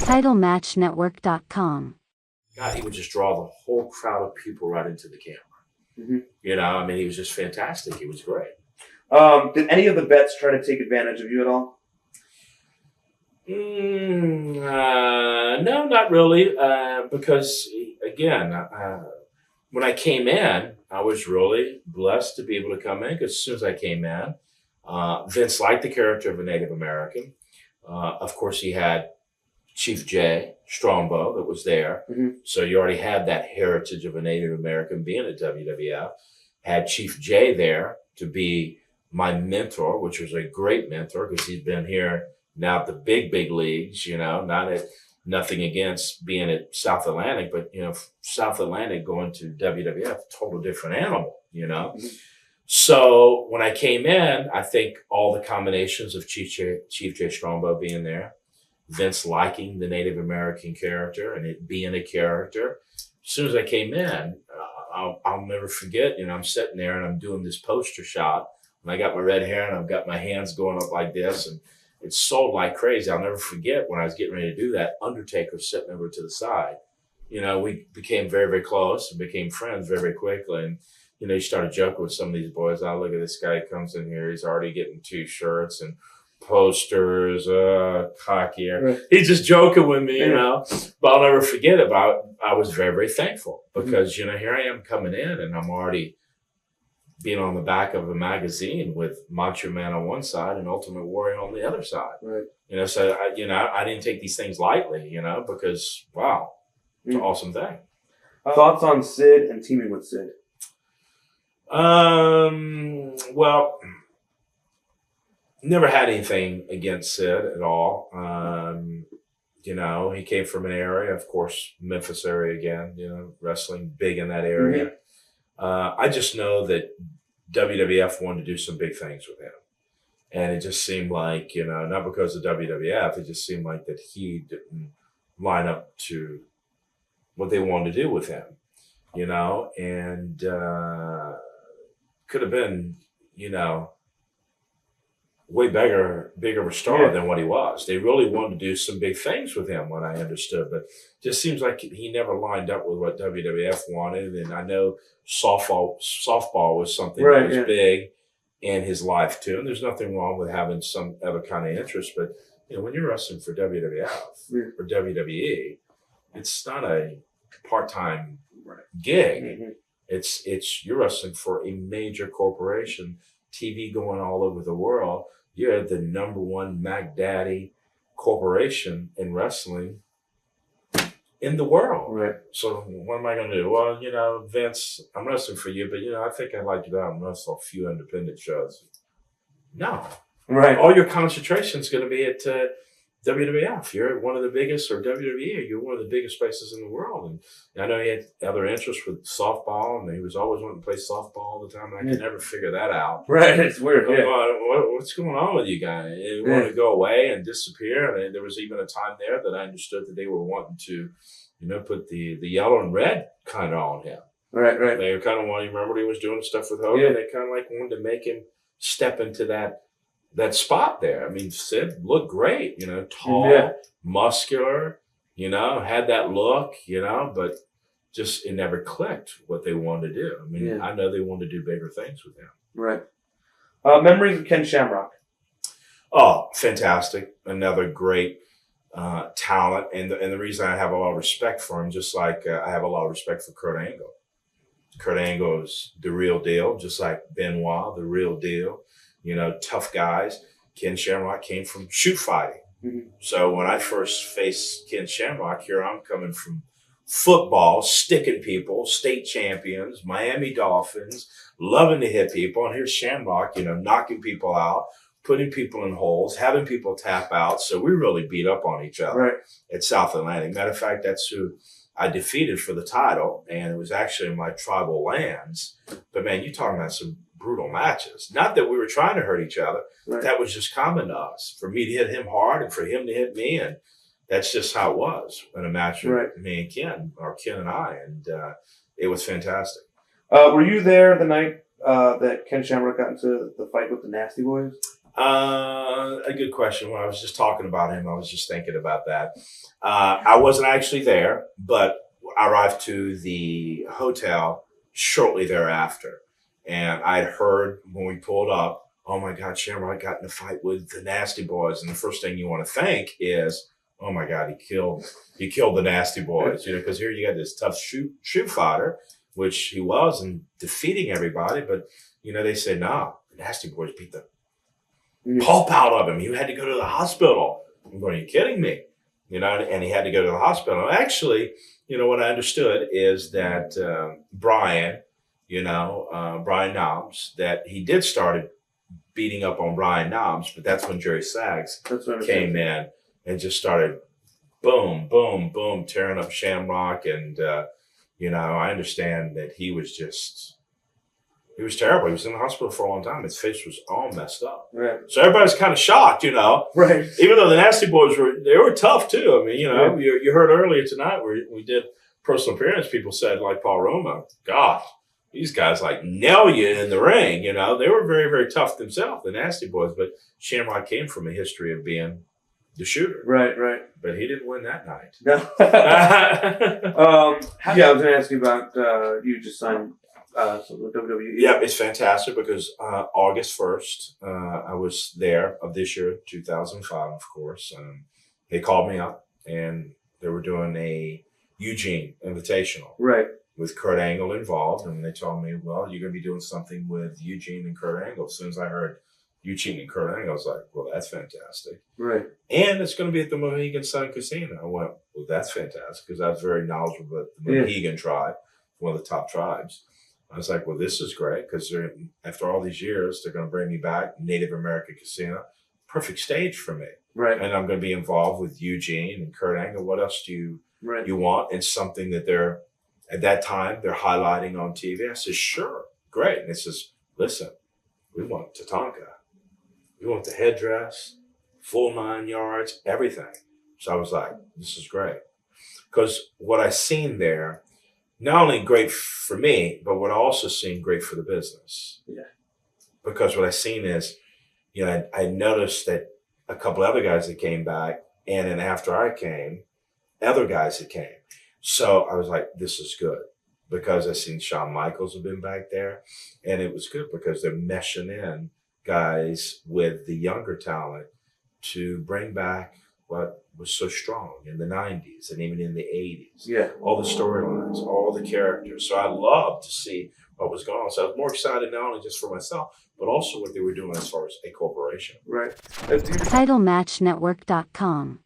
TitleMatchNetwork.com. God, he would just draw the whole crowd of people right into the camera. Mm-hmm. You know, I mean, he was just fantastic. He was great. Did any of the vets try to take advantage of you at all? No, not really. Because, again, when I came in, I was really blessed to be able to come in, because as soon as I came in, Vince liked the character of a Native American. Of course, he had Chief Jay Strongbow that was there. Mm-hmm. So you already had that heritage of a Native American being at WWF. Had Chief Jay there to be my mentor, which was a great mentor, because he's been here now at the big leagues, you know, nothing against being at South Atlantic, but, you know, South Atlantic going to WWF, total different animal, you know. Mm-hmm. So when I came in, I think all the combinations of Chief Jay Strongbow being there, Vince liking the Native American character and it being a character. As soon as I came in, I'll never forget, you know, I'm sitting there and I'm doing this poster shot and I got my red hair and I've got my hands going up like this and it's sold like crazy. I'll never forget when I was getting ready to do that, Undertaker sitting over to the side. You know, we became very, very close and became friends very, very quickly. And, you know, you started joking with some of these boys. Oh, look at this guy comes in here. He's already getting T-shirts and posters, cocky. Right. He's just joking with me, you know. But I'll never forget I was very, very thankful because, you know, here I am coming in and I'm already being on the back of a magazine with Macho Man on one side and Ultimate Warrior on the other side. Right. You know, so, I didn't take these things lightly, you know, because, wow, it's an awesome thing. Thoughts on Sid and teaming with Sid? Well, never had anything against Sid at all. You know, he came from an area, of course, Memphis area again, you know, wrestling big in that area. Mm-hmm. I just know that WWF wanted to do some big things with him. And it just seemed like, you know, not because of WWF, it just seemed like that he didn't line up to what they wanted to do with him, you know, and could have been, you know, way bigger of a star than what he was. They really wanted to do some big things with him, what I understood, but just seems like he never lined up with what WWF wanted. And I know softball was something that was big in his life too. And there's nothing wrong with having some other kind of interest, but you know, when you're wrestling for WWF or WWE, it's not a part-time gig. Mm-hmm. It's you're wrestling for a major corporation, TV going all over the world. You're the number one Mac Daddy corporation in wrestling in the world. Right. So what am I going to do? Well, you know, Vince, I'm wrestling for you, but, you know, I think I'd like to go out and wrestle a few independent shows. No. Right. All your concentration is going to be at WWF. You're one of the biggest, or WWE, you're one of the biggest places in the world. And I know he had other interests with softball, and he was always wanting to play softball all the time, and I could never figure that out. Right, it's weird. What's going on with you guys? You want to go away and disappear? And there was even a time there that I understood that they were wanting to, you know, put the yellow and red kind of on him. Right. They were kind of wanting, remember when he was doing stuff with Hogan? They kind of like wanted to make him step into that spot there. I mean, Sid looked great, you know, tall, muscular, you know, had that look, you know, but just it never clicked what they wanted to do. I mean, I know they wanted to do bigger things with him. Right. Memories of Ken Shamrock. Oh, fantastic. Another great talent. And the reason I have a lot of respect for him, just like I have a lot of respect for Kurt Angle. Kurt Angle is the real deal, just like Benoit, the real deal. You know, tough guys. Ken Shamrock came from shoot fighting. Mm-hmm. So when I first faced Ken Shamrock, here I'm coming from football, sticking people, state champions, Miami Dolphins, loving to hit people. And here's Shamrock, you know, knocking people out, putting people in holes, having people tap out. So we really beat up on each other at South Atlantic. Matter of fact, that's who I defeated for the title. And it was actually in my tribal lands. But man, you're talking about some brutal matches. Not that we were trying to hurt each other. Right. That was just common to us. For me to hit him hard and for him to hit me. And that's just how it was in a match with me and Ken, or Ken and I. And it was fantastic. Were you there the night that Ken Shamrock got into the fight with the Nasty Boys? A good question. When I was just talking about him, I was just thinking about that. I wasn't actually there, but I arrived to the hotel shortly thereafter. And I'd heard when we pulled up, oh my God, Shamrock got in a fight with the Nasty Boys. And the first thing you want to think is, oh my God, he killed the Nasty Boys, because here you got this tough shoot fighter, which he was, and defeating everybody. But, they say, nah, the Nasty Boys beat the pulp out of him. He had to go to the hospital. I'm going, are you kidding me? And he had to go to the hospital. Actually, what I understood is that Brian Knobs, that he did started beating up on Brian Knobs, but that's when Jerry Sags came in and just started boom, boom, boom, tearing up Shamrock. And, I understand that he was terrible. He was in the hospital for a long time. His face was all messed up. Right. So everybody's kind of shocked, Right. Even though the Nasty Boys were tough too. I mean, you heard earlier tonight where we did personal appearance, people said, like Paul Roma, God, these guys like nail you in the ring. They were very, very tough themselves, the Nasty Boys. But Shamrock came from a history of being the shooter. Right. But he didn't win that night. No. I was going to ask you about you just signed the WWE. Yeah, it's fantastic because August 1st, I was there of this year, 2005, of course. They called me up and they were doing a Eugene Invitational. Right. With Kurt Angle involved. And they told me, well, you're going to be doing something with Eugene and Kurt Angle. As soon as I heard Eugene and Kurt Angle, I was like, well, that's fantastic. Right. And it's going to be at the Mohegan Sun Casino. I went, well, that's fantastic, because I was very knowledgeable about the Mohegan tribe, one of the top tribes. I was like, well, this is great, because after all these years, they're going to bring me back, Native American Casino. Perfect stage for me. Right. And I'm going to be involved with Eugene and Kurt Angle. What else do you want? And something that at that time, they're highlighting on TV. I said, sure, great. And it says, listen, we want Tatanka. We want the headdress, full 9 yards, everything. So I was like, this is great. Because what I seen there, not only great for me, but what I also seen great for the business. Yeah. Because what I seen is, I noticed that a couple other guys that came back, and then after I came, other guys that came. So I was like, this is good, because I seen Shawn Michaels have been back there, and it was good because they're meshing in guys with the younger talent to bring back what was so strong in the 90s and even in the 80s. Yeah. All the storylines, all the characters. So I loved to see what was going on. So I was more excited not only just for myself, but also what they were doing as far as a corporation. Right. TitleMatchNetwork.com